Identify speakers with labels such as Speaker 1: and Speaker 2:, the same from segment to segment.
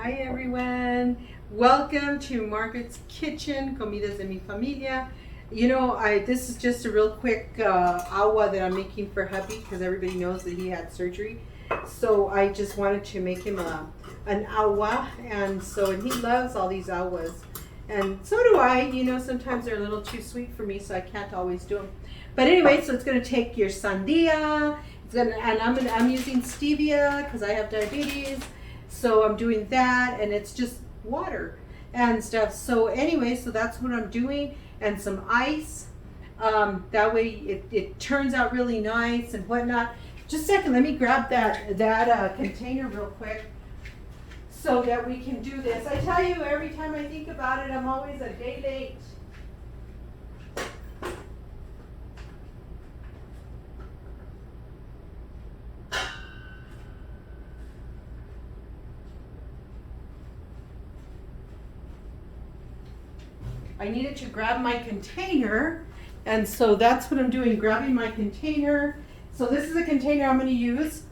Speaker 1: Hi everyone, welcome to Margaret's Kitchen, Comidas de mi Familia. You know, this is just a real quick agua that I'm making for hubby because everybody knows that he had surgery. So I just wanted to make him an agua, and he loves all these aguas. And so do I. You know, sometimes they're a little too sweet for me, so I can't always do them. But anyway, so it's going to take your sandia, I'm using stevia because I have diabetes. So I'm doing that, and it's just water and stuff. So anyway, so that's what I'm doing, and some ice. That way it turns out really nice and whatnot. Just a second, let me grab that container real quick so that we can do this. I tell you, every time I think about it, I'm always a day late. I needed to grab my container, and so that's what I'm doing, grabbing my container. So this is a container I'm going to use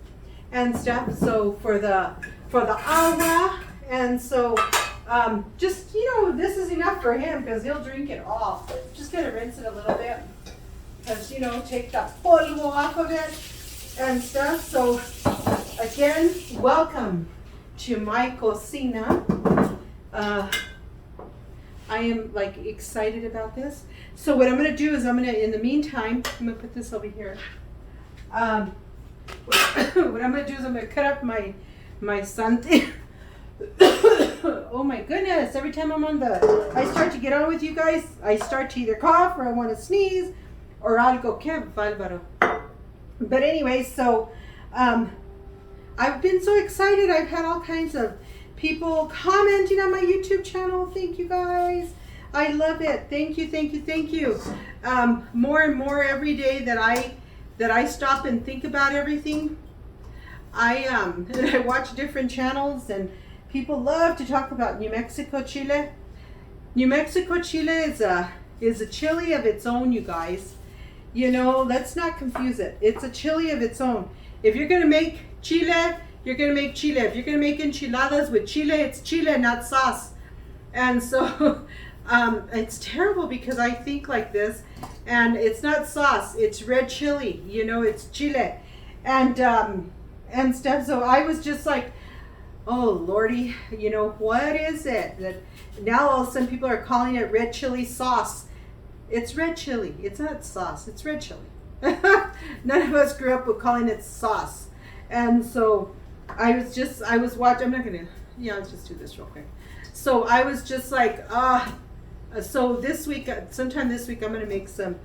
Speaker 1: and stuff. So for the agua, and so just, you know, this is enough for him because he'll drink it all. Just gonna rinse it a little bit because, you know, take the polvo off of it and stuff. So again, welcome to my cocina. I am like excited about this. So what I'm going to do is in the meantime, I'm going to put this over here. What I'm going to do is I'm going to cut up my sante. Oh my goodness, every time I start to get on with you guys, I start to either cough or I want to sneeze or algo que bárbaro. But anyway, so I've been so excited. I've had all kinds of people commenting on my YouTube channel. Thank you guys. I love it. Thank you, thank you, thank you. More and more every day that I stop and think about everything. I watch different channels, and people love to talk about New Mexico chile. New Mexico chile is a chili of its own, you guys. You know, let's not confuse it. It's a chili of its own. If you're gonna make chile, you're going to make chile. If you're going to make enchiladas with chile, it's chile, not sauce. And so it's terrible because I think like this, and it's not sauce, it's red chili, you know, it's chile and stuff. So I was just like, oh Lordy, you know, what is it that now all of a sudden people are calling it red chili sauce? It's red chili. It's not sauce. It's red chili. None of us grew up with calling it sauce. And so let's just do this real quick. So I was just like, so this week, sometime this week, I'm going to make some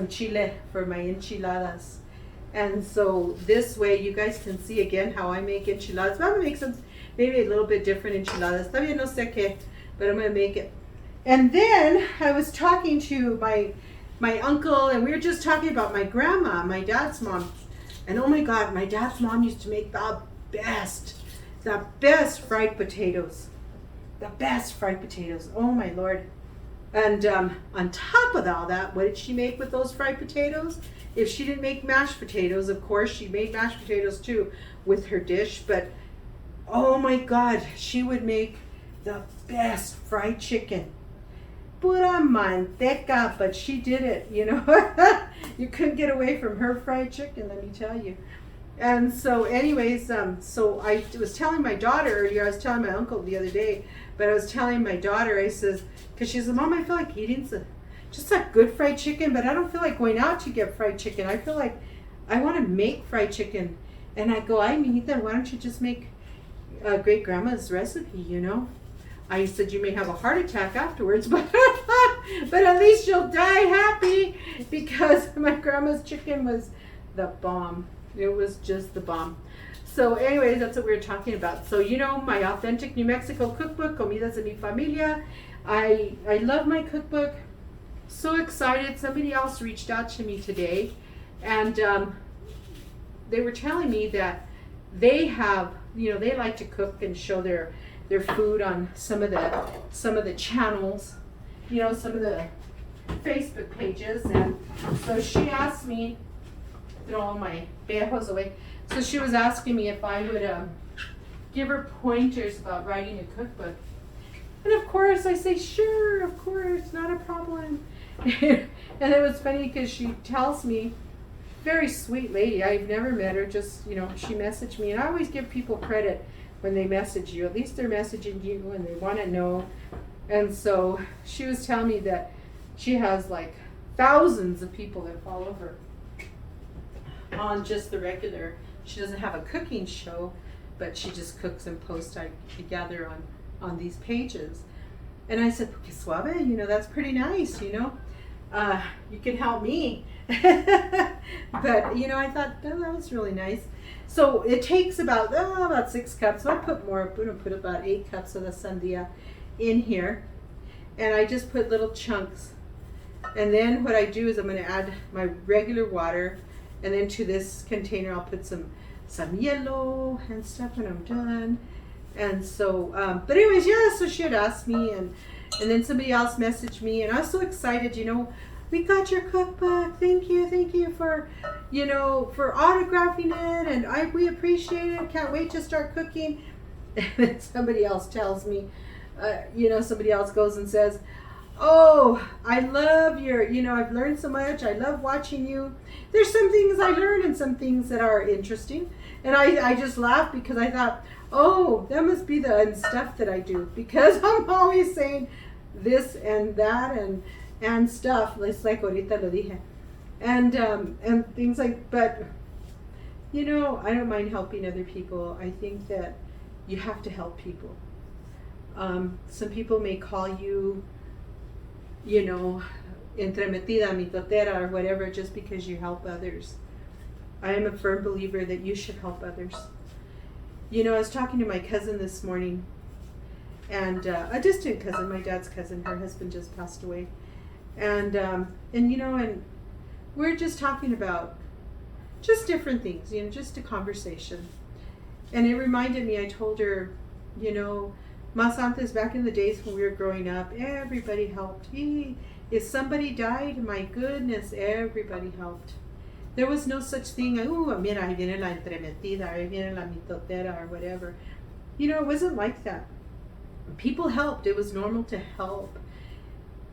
Speaker 1: chile for my enchiladas. And so this way you guys can see again how I make enchiladas. But I'm going to make some, maybe a little bit different enchiladas. Todavía no sé qué, but I'm going to make it. And then I was talking to my uncle, and we were just talking about my grandma, my dad's mom. And oh my God, my dad's mom used to make the best fried potatoes. The best fried potatoes. Oh my Lord. And on top of all that, what did she make with those fried potatoes? If she didn't make mashed potatoes, of course, she made mashed potatoes too with her dish. But oh my God, she would make the best fried chicken. Pura manteca, but she did it, you know. You couldn't get away from her fried chicken, let me tell you. And so anyways, so I was telling my daughter earlier, I was telling my uncle the other day, but I was telling my daughter, I says, because she says, Mom, I feel like eating just a good fried chicken, but I don't feel like going out to get fried chicken. I feel like I want to make fried chicken. And I go, I mean, then why don't you just make great grandma's recipe, you know? I said, you may have a heart attack afterwards, but at least you'll die happy, because my grandma's chicken was the bomb. It was just the bomb. So anyways, that's what we were talking about. So, you know, my authentic New Mexico cookbook, Comidas de mi Familia. I love my cookbook. So excited. Somebody else reached out to me today, and they were telling me that they have, you know, they like to cook and show their food on some of the channels, you know, some of the Facebook pages. And so she asked me, throw all my viejos away. So she was asking me if I would give her pointers about writing a cookbook. And of course I say, sure, of course, not a problem. And it was funny because she tells me, very sweet lady, I've never met her, just, she messaged me. And I always give people credit when they message you. At least they're messaging you and they want to know. And so she was telling me that she has like thousands of people that follow her on just the regular. She doesn't have a cooking show, but she just cooks and posts, I gather, on these pages. And I said, que suave, that's pretty nice, you can help me. But, I thought, oh, that was really nice. So it takes about 6 cups. So I put more. I'm going to put about 8 cups of the sandia in here. And I just put little chunks. And then what I do is I'm going to add my regular water. And then to this container, I'll put some hielo and stuff when I'm done. And so, but anyways, so she had asked me, and then somebody else messaged me, and I was so excited, we got your cookbook. Thank you for, for autographing it, and we appreciate it. Can't wait to start cooking. And then somebody else tells me, somebody else goes and says, oh, I love I've learned so much. I love watching you. There's some things I learn and some things that are interesting. And I just laughed because I thought, oh, that must be the stuff that I do, because I'm always saying this and that and stuff. It's like ahorita lo dije. And things like, but I don't mind helping other people. I think that you have to help people. Some people may call you, entremetida, mitotera, or whatever, just because you help others. I am a firm believer that you should help others. I was talking to my cousin this morning, and a distant cousin, my dad's cousin. Her husband just passed away, and we're just talking about just different things, just a conversation. And it reminded me, I told her, Mas antes, back in the days when we were growing up, everybody helped. If somebody died, my goodness, everybody helped. There was no such thing, mira, ahí viene la entremetida, ahí viene la mitotera, or whatever. It wasn't like that. People helped. It was normal to help.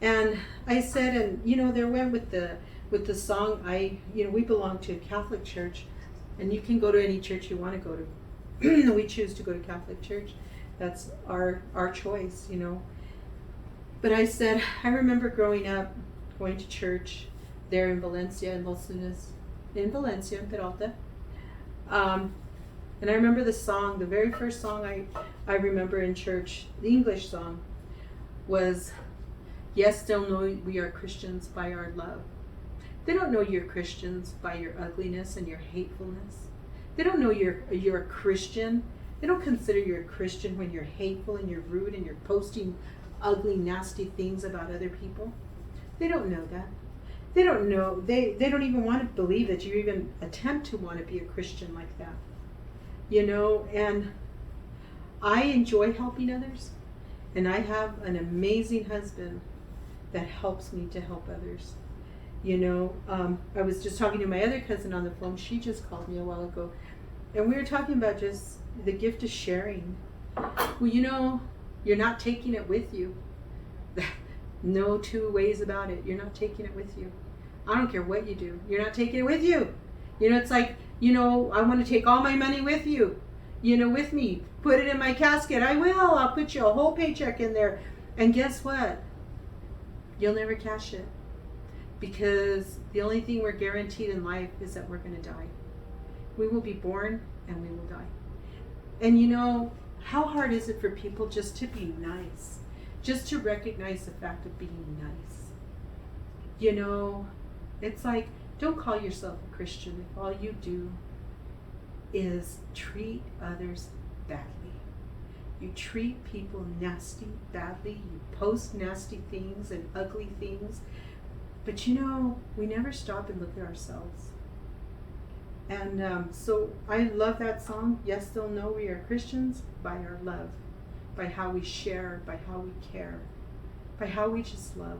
Speaker 1: And I said, and there went with the song, we belong to a Catholic church, and you can go to any church you want to go to. We choose to go to Catholic church. That's our choice, But I said, I remember growing up, going to church there in Valencia, in Los Lunas, in Valencia, in Peralta. And I remember the song, the very first song I remember in church, the English song, was, yes, they'll know we are Christians by our love. They don't know you're Christians by your ugliness and your hatefulness. They don't know you're a Christian. They don't consider you're a Christian when you're hateful and you're rude and you're posting ugly, nasty things about other people. They don't know that. They don't know. They don't even want to believe that you even attempt to want to be a Christian like that. And I enjoy helping others. And I have an amazing husband that helps me to help others. I was just talking to my other cousin on the phone. She just called me a while ago. And we were talking about just the gift of sharing. Well, you're not taking it with you. No two ways about it. You're not taking it with you. I don't care what you do. You're not taking it with you. It's like, I want to take all my money with you, with me. Put it in my casket. I will. I'll put you a whole paycheck in there. And guess what? You'll never cash it. Because the only thing we're guaranteed in life is that we're going to die. We will be born and we will die. And how hard is it for people just to be nice? Just to recognize the fact of being nice. It's like, don't call yourself a Christian if all you do is treat others badly. You treat people nasty, badly. You post nasty things and ugly things. But we never stop and look at ourselves. And so I love that song. Yes, they'll know we are Christians by our love, by how we share, by how we care, by how we just love.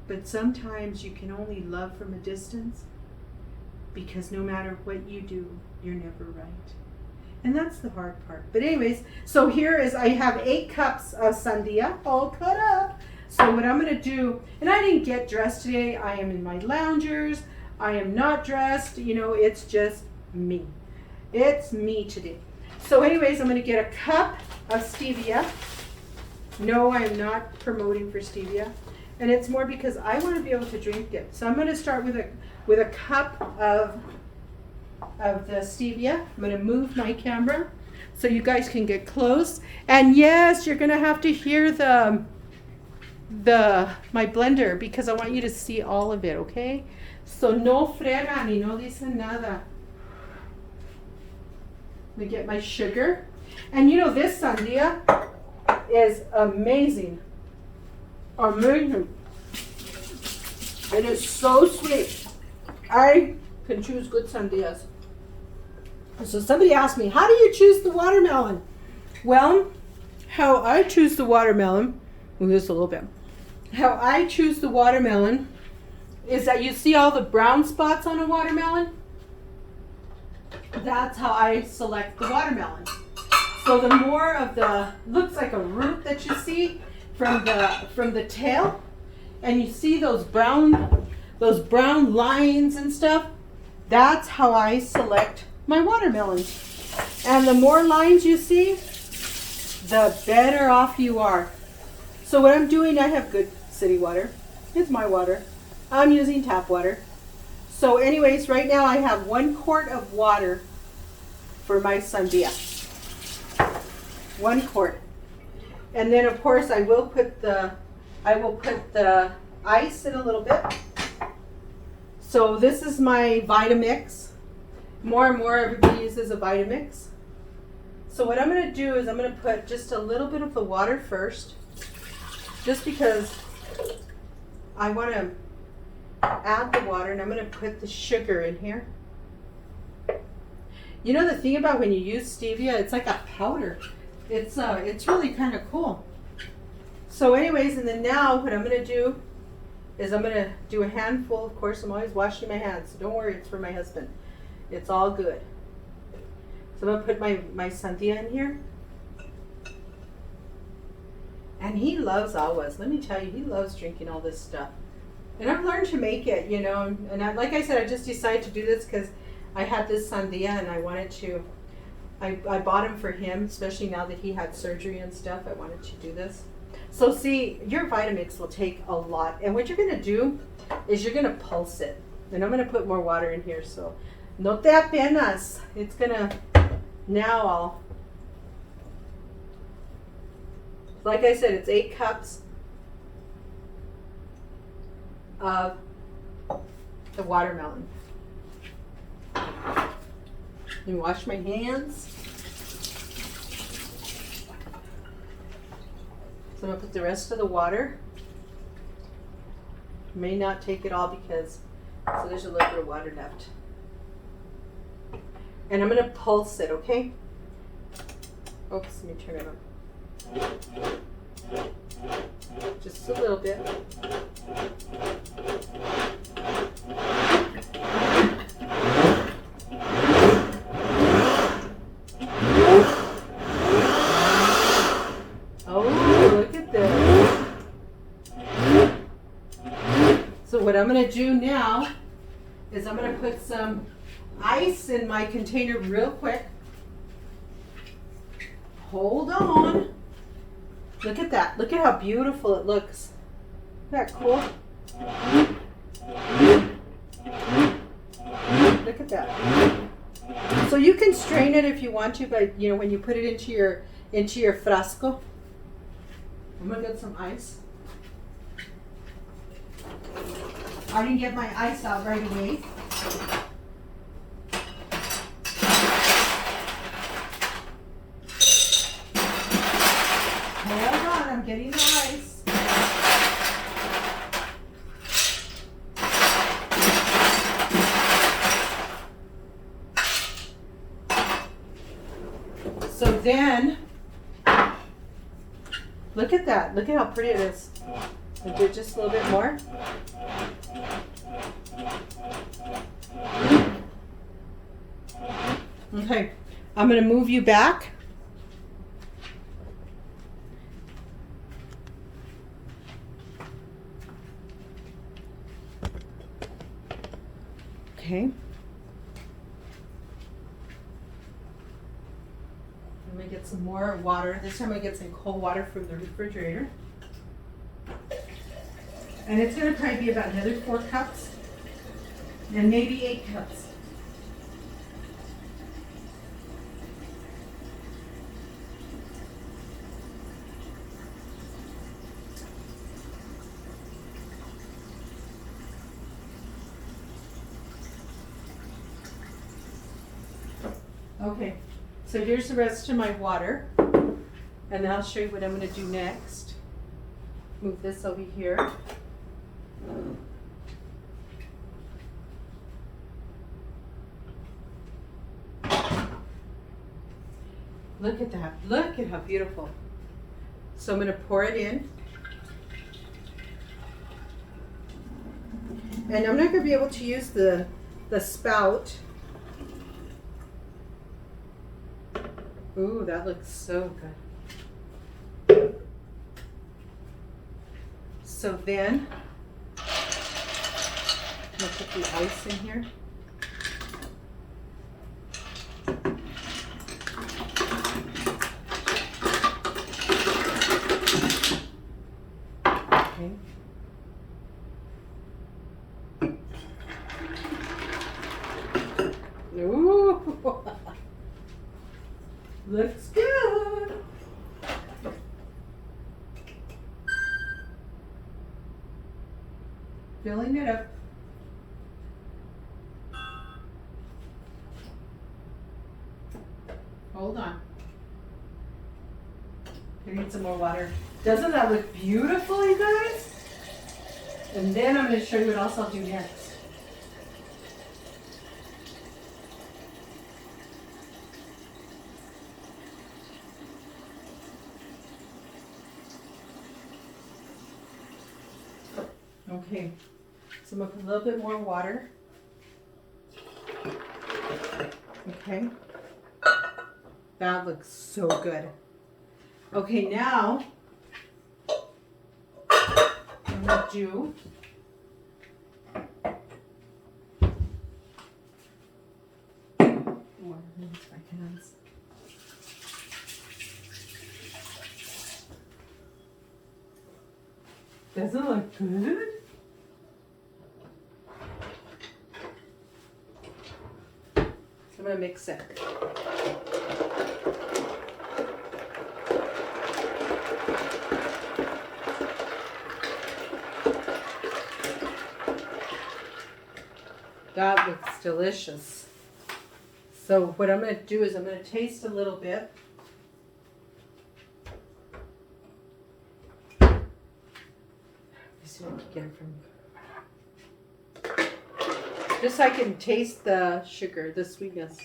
Speaker 1: But sometimes you can only love from a distance, because no matter what you do, you're never right. And that's the hard part. But anyways, so here is, I have 8 cups of sandia all cut up. So what I'm going to do, and I didn't get dressed today. I am in my loungers. I am not dressed. You know, it's just me. It's me today. So anyways, I'm going to get a cup of stevia. No, I am not promoting for stevia. And it's more because I want to be able to drink it. So I'm going to start with a cup of the stevia. I'm going to move my camera so you guys can get close. And yes, you're going to have to hear my blender because I want you to see all of it, okay? So no fregan y no dice nada. Let me get my sugar. And you know, this sandia is amazing. Amazing. It is so sweet. I can choose good sandias. So somebody asked me, how do you choose the watermelon? Well, how I choose the watermelon, move this a little bit. How I choose the watermelon is that you see all the brown spots on a watermelon? That's how I select the watermelon. So the more of the, looks like a root that you see from the tail, and you see those brown lines and stuff, that's how I select my watermelons. And the more lines you see, the better off you are. So what I'm doing, I have good city water. It's my water. I'm using tap water. So anyways, right now I have 1 quart of water for my sandia. 1 quart. And then of course I will put the ice in a little bit. So this is my Vitamix. More and more everybody uses a Vitamix. So what I'm going to do is I'm going to put just a little bit of the water first, just because I want to add the water, and I'm going to put the sugar in here. You know the thing about when you use stevia, it's like a powder. It's really kind of cool. So anyways, and then now what I'm going to do is I'm going to do a handful. Of course, I'm always washing my hands, so don't worry, it's for my husband. It's all good. So I'm going to put my sandia in here. And he loves aguas. Let me tell you, he loves drinking all this stuff. And I've learned to make it, you know. And like I said, I just decided to do this because I had this sandia and I wanted to, I bought him for him, especially now that he had surgery and stuff. I wanted to do this. So see, your Vitamix will take a lot. And what you're going to do is you're going to pulse it. And I'm going to put more water in here. So no te apenas. It's going to, now I'll, like I said, it's 8 cups of the watermelon. Let me wash my hands. So I'm going to put the rest of the water. May not take it all because, so there's a little bit of water left. And I'm going to pulse it, okay? Oops, let me turn it on. Just a little bit. Oh, look at this. So what I'm going to do now is I'm going to put some ice in my container real quick. Hold on. Look at that. Look at how beautiful it looks. Isn't that cool? Look at that. So you can strain it if you want to, but you know, when you put it into your frasco. I'm gonna get some ice. I didn't get my ice out right away. Hold on, I'm getting the ice. So then, look at that. Look at how pretty it is. I'll do just a little bit more. Okay, I'm going to move you back. Okay. I'm going to get some more water. This time I'm going to get some cold water from the refrigerator. And it's going to probably be about another 4 cups and maybe 8 cups. Okay, so here's the rest of my water, and I'll show you what I'm going to do next. Move this over here. Look at that. Look at how beautiful. So I'm going to pour it in. And I'm not going to be able to use the spout. Ooh, that looks so good. So then, I'm going to put the ice in here. Okay. Ooh, looks good. Filling it up. Hold on. I need some more water. Doesn't that look beautiful, you guys? And then I'm going to show you what else I'll do next. Okay, so I'm going to put a little bit more water. Okay, that looks so good. Okay, now I'm going to do more. Rinse my hands. Doesn't it look good? So I'm going to mix it. That looks delicious. So what I'm going to do is I'm going to taste a little bit. Let me see if I can get it from. Just so I can taste the sugar, the sweetness.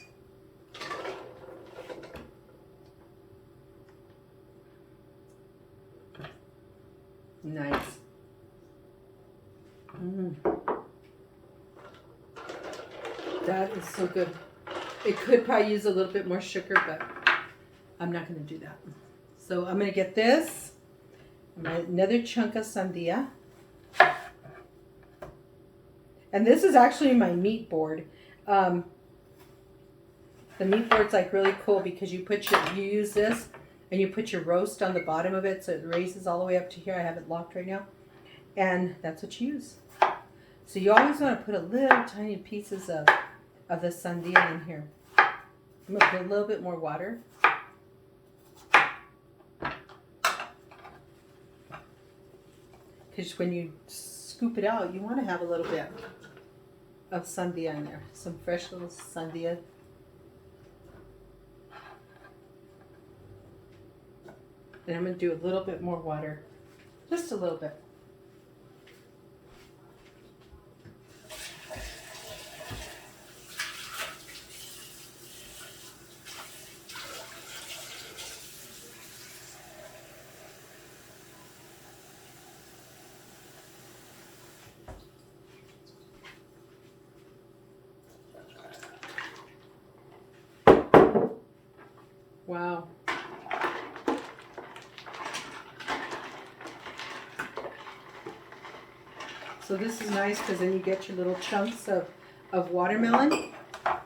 Speaker 1: Nice. That is so good. It could probably use a little bit more sugar, but I'm not going to do that. So I'm going to get this, another chunk of sandia. And this is actually my meat board. The meat board's like really cool because you use this and you put your roast on the bottom of it so it raises all the way up to here. I have it locked right now. And that's what you use. So you always want to put a little tiny pieces of the sandia in here. I'm going to put a little bit more water. Because when you scoop it out, you want to have a little bit of sandia in there. Some fresh little sandia. And I'm going to do a little bit more water. Just a little bit. Wow. So this is nice because then you get your little chunks of watermelon. I'm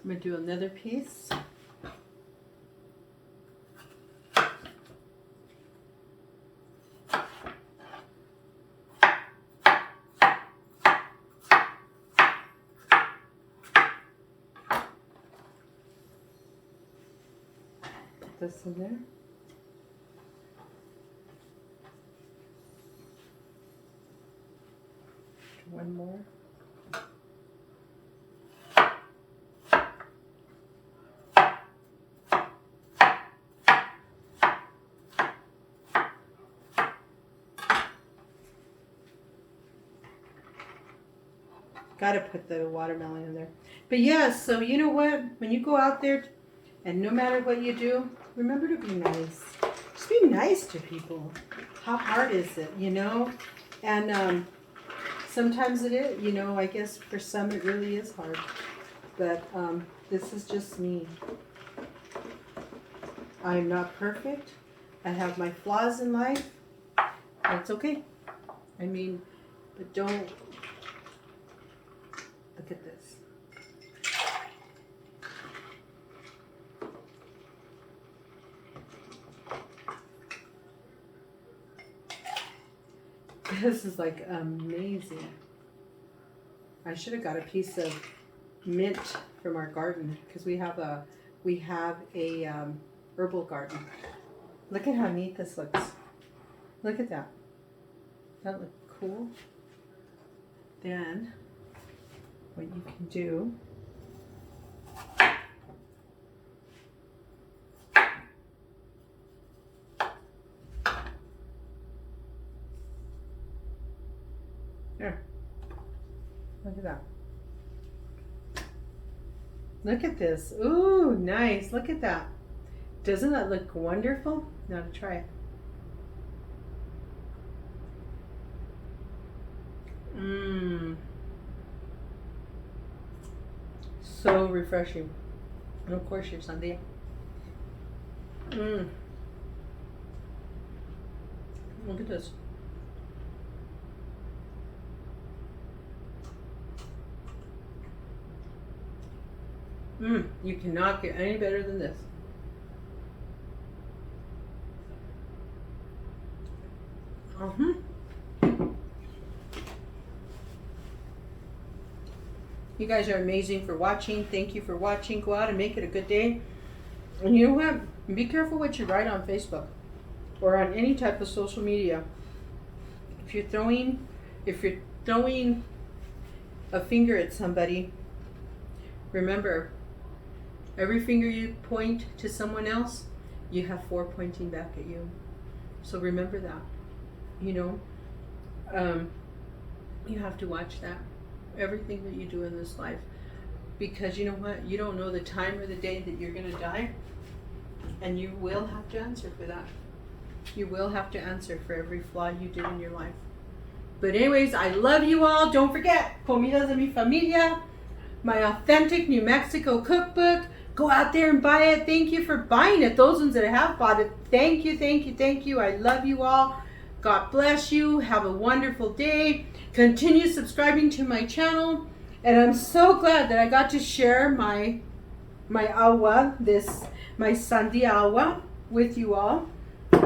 Speaker 1: going to do another piece. Put this in there. One more. Gotta put the watermelon in there. But yeah, so you know what? When you go out there, and no matter what you do, remember to be nice. Just be nice to people. How hard is it, you know? And sometimes it is, you know, I guess for some it really is hard. But this is just me. I'm not perfect. I have my flaws in life. That's okay. I mean, but don't look at this. This is like amazing. I should have got a piece of mint from our garden because we have a herbal garden. Look at how neat this looks. Look at that. That look cool. Then what you can do there. Look at that. Look at this. Ooh, nice. Look at that. Doesn't that look wonderful? Now to try it. Mmm. So refreshing. And of course your Sandia. Mmm. Look at this. You cannot get any better than this. You guys are amazing for watching. Thank you for watching. Go out and make it a good day. And you know what? Be careful what you write on Facebook or on any type of social media. If you're throwing a finger at somebody, remember, every finger you point to someone else, you have 4 pointing back at you. So remember that. You know, you have to watch that. Everything that you do in this life. Because you know what? You don't know the time or the day that you're going to die. And you will have to answer for that. You will have to answer for every flaw you did in your life. But anyways, I love you all. Don't forget, Comidas de mi Familia, my authentic New Mexico cookbook. Go out there and buy it. Thank you for buying it. Those ones that have bought it, thank you, thank you, thank you. I love you all. God bless you. Have a wonderful day. Continue subscribing to my channel. And I'm so glad that I got to share my agua, my Sandia agua with you all.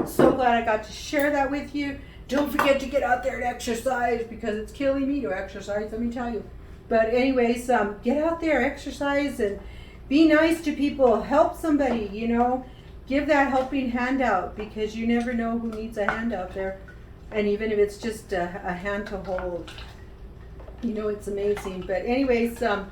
Speaker 1: So glad I got to share that with you. Don't forget to get out there and exercise because it's killing me to exercise, let me tell you. But anyways, get out there, exercise, and be nice to people. Help somebody, you know. Give that helping hand out because you never know who needs a hand out there. And even if it's just a hand to hold, you know, it's amazing. But anyways, God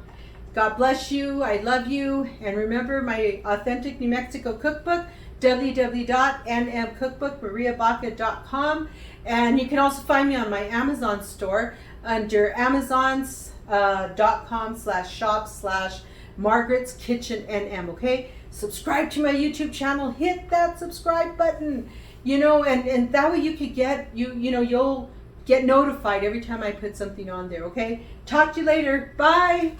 Speaker 1: bless you. I love you. And remember my authentic New Mexico cookbook, www.nmcookbookmariabaca.com. And you can also find me on my Amazon store under amazons.com/shop/Margaret's Kitchen NM. Okay, subscribe to my YouTube channel. Hit that subscribe button. You know, and that way you could get you'll get notified every time I put something on there. Okay, talk to you later. Bye.